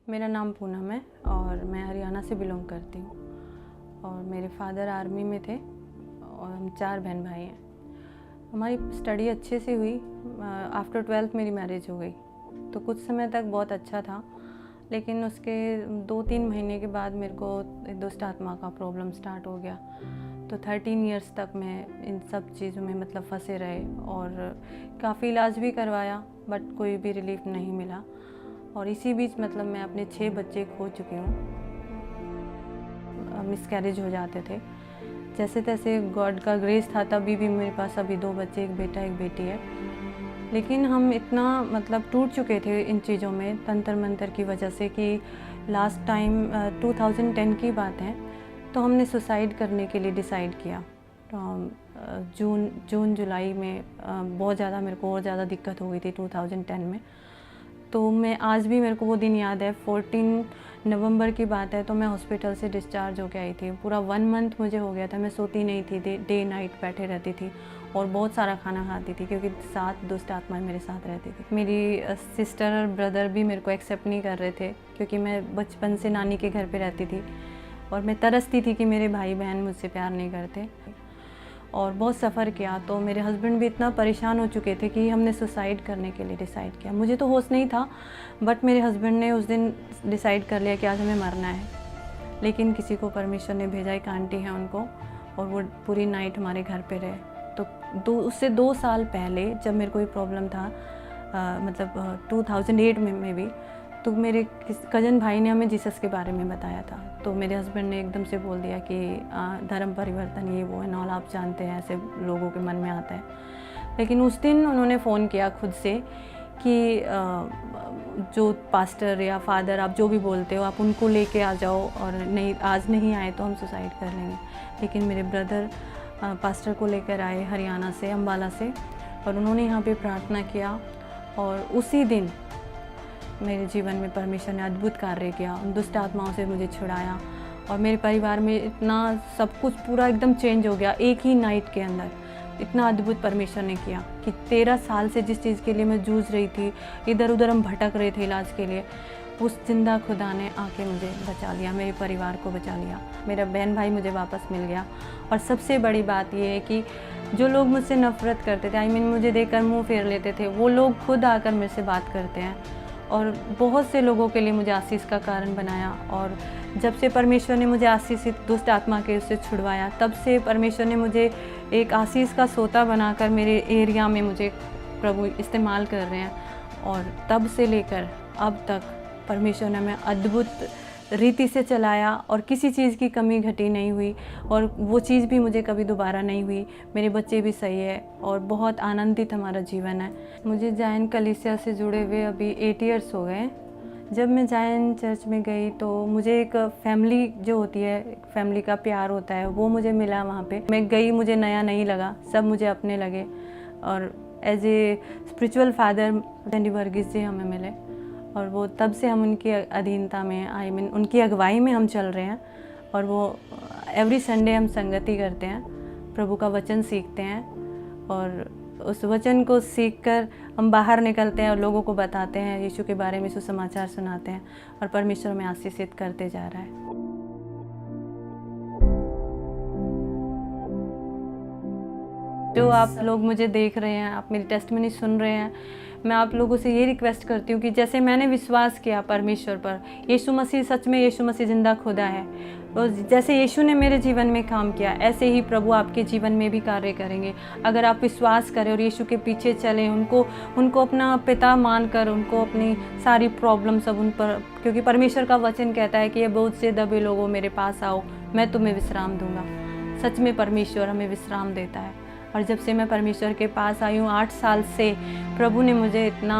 मेरा नाम पूनम है और मैं हरियाणा से बिलोंग करती हूँ और मेरे फादर आर्मी में थे और हम 4 बहन भाई हैं। हमारी स्टडी अच्छे से हुई। आफ्टर 12th मेरी मैरिज हो गई, तो कुछ समय तक बहुत अच्छा था, लेकिन उसके 2-3 महीने के बाद मेरे को दुष्ट आत्मा का प्रॉब्लम स्टार्ट हो गया। तो 13 इयर्स तक मैं इन सब चीज़ों में फंसे रहे और काफ़ी इलाज भी करवाया, बट कोई भी रिलीफ नहीं मिला। और इसी बीच मैं अपने 6 बच्चे खो चुकी हूँ। मिसकैरेज हो जाते थे, जैसे तैसे गॉड का ग्रेस था, तभी भी मेरे पास अभी 2 बच्चे, एक बेटा एक बेटी है। लेकिन हम इतना टूट चुके थे इन चीज़ों में, तंत्र मंत्र की वजह से, कि लास्ट टाइम 2010 की बात है, तो हमने सुसाइड करने के लिए डिसाइड किया। तो जून जुलाई में बहुत ज़्यादा मेरे को और ज़्यादा दिक्कत हो गई थी 2010 में। तो मैं आज भी, मेरे को वो दिन याद है, 14 नवंबर की बात है, तो मैं हॉस्पिटल से डिस्चार्ज होकर आई थी। पूरा 1 मंथ मुझे हो गया था, मैं सोती नहीं थी, डे नाइट बैठे रहती थी और बहुत सारा खाना खाती थी, क्योंकि 7 दुष्ट आत्माएं मेरे साथ रहती थी। मेरी सिस्टर और ब्रदर भी मेरे को एक्सेप्ट नहीं कर रहे थे, क्योंकि मैं बचपन से नानी के घर पे रहती थी और मैं तरसती थी कि मेरे भाई बहन मुझसे प्यार नहीं करते, और बहुत सफ़र किया। तो मेरे हस्बैंड भी इतना परेशान हो चुके थे कि हमने सुसाइड करने के लिए डिसाइड किया। मुझे तो होश नहीं था, बट मेरे हस्बैंड ने उस दिन डिसाइड कर लिया कि आज हमें मरना है। लेकिन किसी को परमेश्वर ने भेजा, एक आंटी है उनको, और वो पूरी नाइट हमारे घर पे रहे। तो उससे 2 साल पहले जब मेरे को ये प्रॉब्लम था, 2008 में भी, तो मेरे कज़न भाई ने हमें जीसस के बारे में बताया था। तो मेरे हस्बैंड ने एकदम से बोल दिया कि धर्म परिवर्तन ये वो है नॉल, आप जानते हैं, ऐसे लोगों के मन में आता है। लेकिन उस दिन उन्होंने फ़ोन किया खुद से कि जो पास्टर या फादर, आप जो भी बोलते हो, आप उनको लेके आ जाओ, और नहीं, आज नहीं आए तो हम सुसाइड कर लेंगे। लेकिन मेरे ब्रदर पास्टर को लेकर आए हरियाणा से, अम्बाला से, और उन्होंने यहाँ पे प्रार्थना किया, और उसी दिन मेरे जीवन में परमेश्वर ने अद्भुत कार्य किया। उन दुष्ट आत्माओं से मुझे छुड़ाया, और मेरे परिवार में इतना सब कुछ पूरा एकदम चेंज हो गया एक ही नाइट के अंदर। इतना अद्भुत परमेश्वर ने किया कि 13 साल से जिस चीज़ के लिए मैं जूझ रही थी, इधर उधर हम भटक रहे थे इलाज के लिए, उस जिंदा खुदा ने आके मुझे बचा लिया, मेरे परिवार को बचा लिया। मेरा बहन भाई मुझे वापस मिल गया। और सबसे बड़ी बात यह है कि जो लोग मुझसे नफ़रत करते थे, मुझे देखकर मुँह फेर लेते थे, वो लोग खुद आकर मेरे से बात करते हैं, और बहुत से लोगों के लिए मुझे आशीष का कारण बनाया। और जब से परमेश्वर ने मुझे आशीषित दुष्ट आत्मा के उससे छुड़वाया, तब से परमेश्वर ने मुझे एक आशीष का सोता बनाकर मेरे एरिया में मुझे प्रभु इस्तेमाल कर रहे हैं। और तब से लेकर अब तक परमेश्वर ने हमें अद्भुत रीति से चलाया, और किसी चीज़ की कमी घटी नहीं हुई, और वो चीज़ भी मुझे कभी दोबारा नहीं हुई। मेरे बच्चे भी सही है, और बहुत आनंदित हमारा जीवन है। मुझे जायन कलीसिया से जुड़े हुए अभी 8 इयर्स हो गए। जब मैं जायन चर्च में गई, तो मुझे एक फैमिली जो होती है, फैमिली का प्यार होता है, वो मुझे मिला वहाँ पे। मैं गई, मुझे नया नहीं लगा, सब मुझे अपने लगे। और as a spiritual father Sandy Varghese ji हमें मिले, और वो तब से हम उनकी अधीनता में, उनकी अगुवाई में हम चल रहे हैं। और वो एवरी संडे हम संगति करते हैं, प्रभु का वचन सीखते हैं, और उस वचन को सीखकर हम बाहर निकलते हैं और लोगों को बताते हैं यीशु के बारे में, सुसमाचार सुनाते हैं, और परमेश्वर में आशीषित करते जा रहा है। जो आप लोग मुझे देख रहे हैं, आप मेरी टेस्टमनी सुन रहे हैं, मैं आप लोगों से ये रिक्वेस्ट करती हूँ कि जैसे मैंने विश्वास किया परमेश्वर पर, यीशु मसीह सच में, यीशु मसीह जिंदा खुदा है, और जैसे यीशु ने मेरे जीवन में काम किया, ऐसे ही प्रभु आपके जीवन में भी कार्य करेंगे। अगर आप विश्वास करें और यीशु के पीछे चलें, उनको अपना पिता मानकर, उनको अपनी सारी प्रॉब्लम सब उन पर, क्योंकि परमेश्वर का वचन कहता है कि ये बहुत से दबे लोगों मेरे पास आओ, मैं तुम्हें विश्राम दूंगा। सच में परमेश्वर हमें विश्राम देता है। और जब से मैं परमेश्वर के पास आई हूँ 8 साल से, प्रभु ने मुझे इतना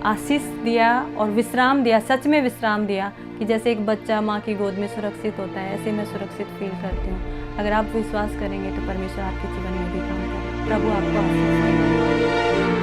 आशीष दिया और विश्राम दिया, सच में विश्राम दिया, कि जैसे एक बच्चा माँ की गोद में सुरक्षित होता है, ऐसे मैं सुरक्षित फील करती हूँ। अगर आप विश्वास करेंगे तो परमेश्वर आपके जीवन में भी काम करें। प्रभु आपको आशीष दे।